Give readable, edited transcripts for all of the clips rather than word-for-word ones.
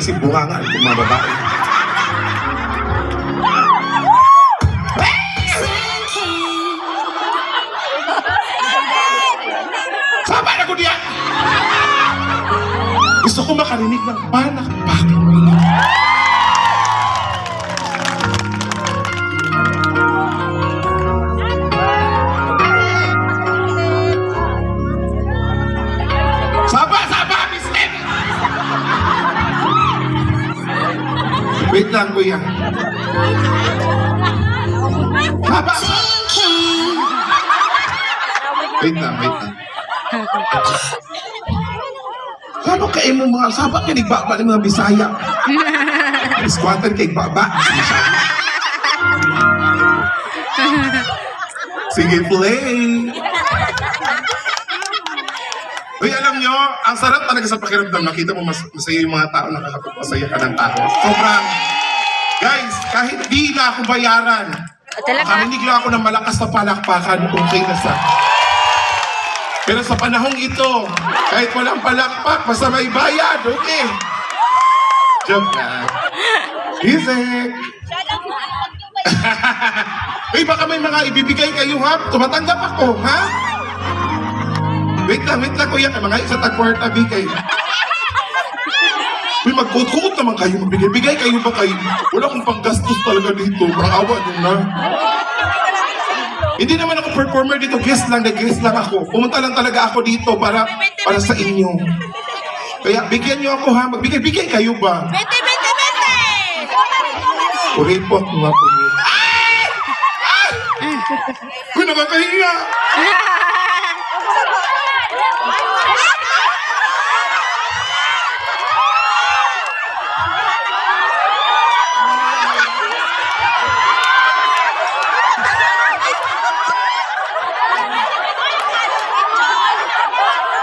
kasi bungangan kung mga babae. Sama na ko diya! Gusto ko makarinig ng palakpak. Saba, Mister! Wait lang, kuya. Saba! Wait lang. Ano kayo mo mga saba kinigbaba ng mga Bisaya? Squatter kay baba. Sige, play. Uy, alam nyo, ang sarap talaga sa pakiramdam. Nakita mo masaya yung mga tao, nakakapagpasaya ka ng tao. Sobrang, guys, kahit di na ako bayaran, makarinig lang ako ng malakas na palakpakan, okay na sa. Pero sa panahong ito, kahit walang palakpak, basta may bayad, okay. Joke na. Isek. Uy, baka may mga ibibigay kayo, ha? Tumatanggap ako, ha? Wait lang, kuya. Mga isa tag-kwarta, bigay. Uy, mag-quote naman kayo, magbigay kayo ba kayo? Wala akong panggastos talaga dito. Maawa nyo na. Hindi naman ako performer dito, guest lang ako. Pumunta lang talaga ako dito para sa inyo. Kaya bigyan nyo ako, ha? Magbigay kayo ba? Bete! Kuripot mga po. Uy, nakakahiya!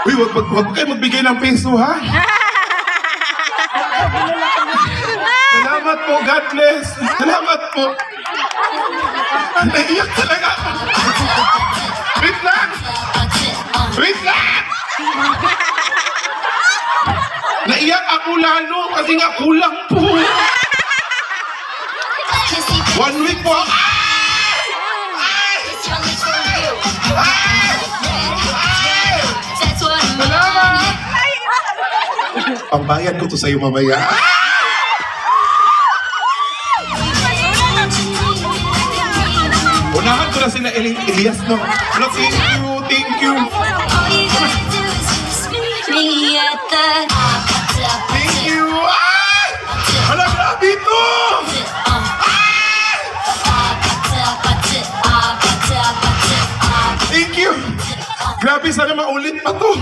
Uy, wag kayo magbigay ng peso, ha? Salamat po, God bless. Salamat po. Naiyak talaga ako. Wait lang! Naiyak ako lalo kasi nga kulang po. 1 week po. Salamat! Pambayad ko to sa'yo mamaya. Unahan ko na sila Elias, no? No, thank you. Thank you! Ay! Hala, grabe ito! Ay! Thank you! Grabe, sana maulit pa to.